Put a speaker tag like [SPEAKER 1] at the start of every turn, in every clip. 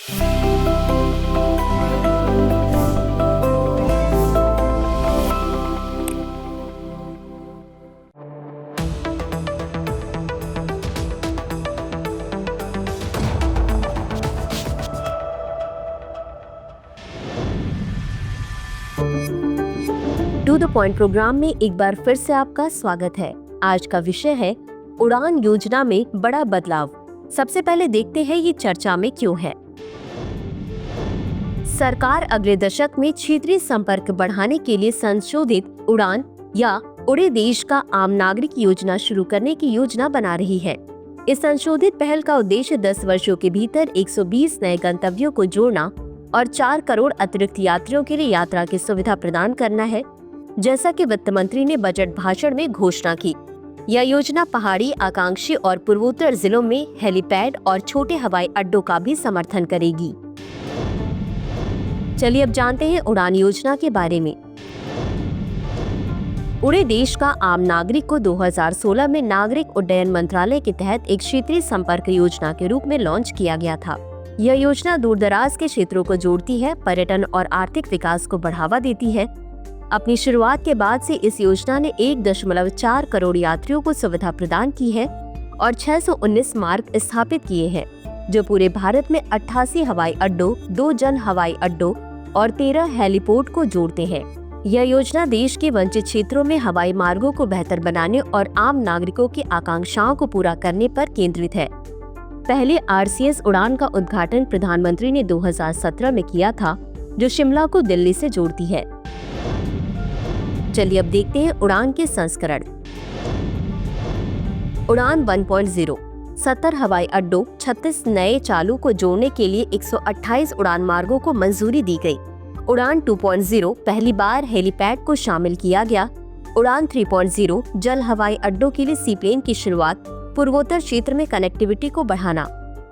[SPEAKER 1] To the point programme में एक बार फिर से आपका स्वागत है। आज का विषय है उड़ान योजना में बड़ा बदलाव। सबसे पहले देखते हैं ये चर्चा में क्यों है। सरकार अगले दशक में क्षेत्रीय संपर्क बढ़ाने के लिए संशोधित उड़ान या उड़े देश का आम नागरिक योजना शुरू करने की योजना बना रही है। इस संशोधित पहल का उद्देश्य 10 वर्षों के भीतर 120 नए गंतव्यों को जोड़ना और 4 करोड़ अतिरिक्त यात्रियों के लिए यात्रा की सुविधा प्रदान करना है। जैसा कि वित्त मंत्री ने बजट भाषण में घोषणा की, यह योजना पहाड़ी, आकांक्षी और पूर्वोत्तर जिलों में हेलीपैड और छोटे हवाई अड्डों का भी समर्थन करेगी। चलिए अब जानते हैं उड़ान योजना के बारे में। उड़े देश का आम नागरिक को 2016 में नागरिक उड्डयन मंत्रालय के तहत एक क्षेत्रीय संपर्क योजना के रूप में लॉन्च किया गया था। यह योजना दूरदराज के क्षेत्रों को जोड़ती है, पर्यटन और आर्थिक विकास को बढ़ावा देती है। अपनी शुरुआत के बाद से इस योजना ने 1.4 करोड़ यात्रियों को सुविधा प्रदान की है और 619 मार्ग स्थापित किए हैं, जो पूरे भारत में 88 हवाई अड्डों, 2 जन हवाई अड्डों और 13 हेलीपोर्ट को जोड़ते हैं। यह योजना देश के वंचित क्षेत्रों में हवाई मार्गों को बेहतर बनाने और आम नागरिकों की आकांक्षाओं को पूरा करने पर केंद्रित है। पहले RCS उड़ान का उद्घाटन प्रधानमंत्री ने 2017 में किया था, जो शिमला को दिल्ली से जोड़ती है। चलिए अब देखते हैं उड़ान के संस्करण। उड़ान 1.0 70 हवाई अड्डों, 36 नए चालू को जोड़ने के लिए 128 उड़ान मार्गों को मंजूरी दी गई। उड़ान 2.0 पहली बार हेलीपैड को शामिल किया गया। उड़ान 3.0 जल हवाई अड्डों के लिए सीप्लेन की शुरुआत, पूर्वोत्तर क्षेत्र में कनेक्टिविटी को बढ़ाना।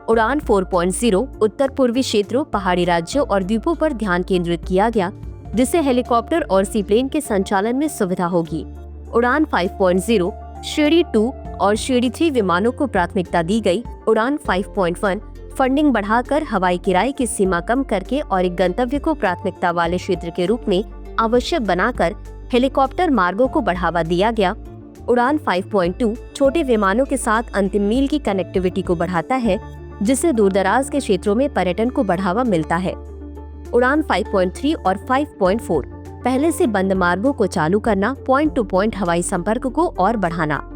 [SPEAKER 1] उड़ान 4.0 उत्तर पूर्वी क्षेत्रों, पहाड़ी राज्यों और द्वीपों पर ध्यान केंद्रित किया गया, जिससे हेलीकॉप्टर और सीप्लेन के संचालन में सुविधा होगी। उड़ान 5.0 श्रेणी 2 और श्रेणी 3 विमानों को प्राथमिकता दी गई। उड़ान 5.1 फंडिंग बढ़ाकर हवाई किराए की सीमा कम करके और एक गंतव्य को प्राथमिकता वाले क्षेत्र के रूप में आवश्यक बनाकर हेलीकॉप्टर मार्गों को बढ़ावा दिया गया। उड़ान 5.2 छोटे विमानों के साथ अंतिम मील की कनेक्टिविटी को बढ़ाता है, जिससे दूरदराज के क्षेत्रों में पर्यटन को बढ़ावा मिलता है। उड़ान 5.3 और 5.4 पहले से बंद मार्गों को चालू करना, पॉइंट टू पॉइंट हवाई संपर्क को और बढ़ाना।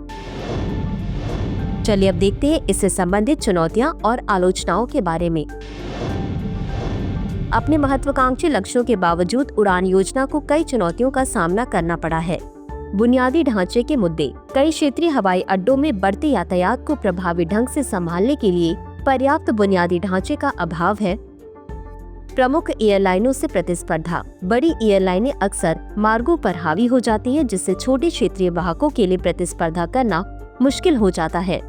[SPEAKER 1] चलिए अब देखते हैं इससे संबंधित चुनौतियां और आलोचनाओं के बारे में। अपने महत्वाकांक्षी लक्ष्यों के बावजूद उड़ान योजना को कई चुनौतियों का सामना करना पड़ा है। बुनियादी ढांचे के मुद्दे। कई क्षेत्रीय हवाई अड्डों में बढ़ते यातायात को प्रभावी ढंग से संभालने के लिए पर्याप्त बुनियादी ढांचे का अभाव है। प्रमुख एयरलाइनों से प्रतिस्पर्धा। बड़ी एयरलाइनें अक्सर मार्गों पर हावी हो जाती हैं, जिससे छोटे क्षेत्रीय वाहकों के लिए प्रतिस्पर्धा करना मुश्किल हो जाता है।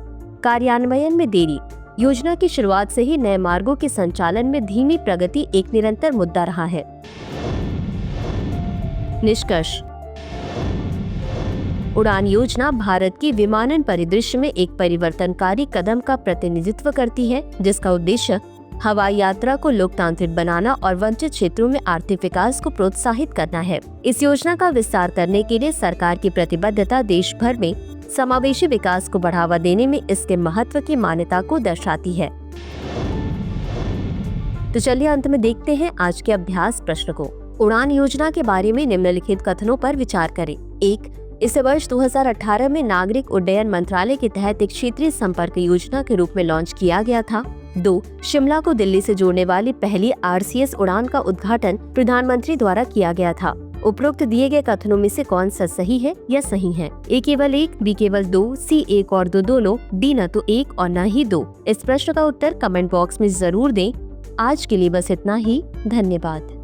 [SPEAKER 1] कार्यान्वयन में देरी। योजना की शुरुआत से ही नए मार्गों के संचालन में धीमी प्रगति एक निरंतर मुद्दा रहा है। निष्कर्ष। उड़ान योजना भारत की विमानन परिदृश्य में एक परिवर्तनकारी कदम का प्रतिनिधित्व करती है, जिसका उद्देश्य हवाई यात्रा को लोकतांत्रिक बनाना और वंचित क्षेत्रों में आर्थिक विकास को प्रोत्साहित करना है। इस योजना का विस्तार करने के लिए सरकार की प्रतिबद्धता देश भर में समावेशी विकास को बढ़ावा देने में इसके महत्व की मान्यता को दर्शाती है। तो चलिए अंत में देखते हैं आज के अभ्यास प्रश्न को। उड़ान योजना के बारे में निम्नलिखित कथनों पर विचार करें। 1. इसे वर्ष 2018 में नागरिक उड्डयन मंत्रालय के तहत एक क्षेत्रीय संपर्क योजना के रूप में लॉन्च किया गया था। 2. शिमला को दिल्ली से जोड़ने वाली पहली RCS उड़ान का उद्घाटन प्रधानमंत्री द्वारा किया गया था। उपरोक्त दिए गए कथनों में से कौन सा सही है या सही है? A केवल 1, B केवल 2, C 1 और 2 दोनों, D न तो 1 और न ही 2। इस प्रश्न का उत्तर कमेंट बॉक्स में जरूर दें। आज के लिए बस इतना ही। धन्यवाद।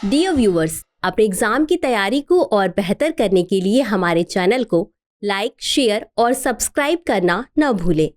[SPEAKER 1] डियर व्यूअर्स, अपने एग्जाम की तैयारी को और बेहतर करने के लिए हमारे चैनल को लाइक, शेयर और सब्सक्राइब करना न भूलें।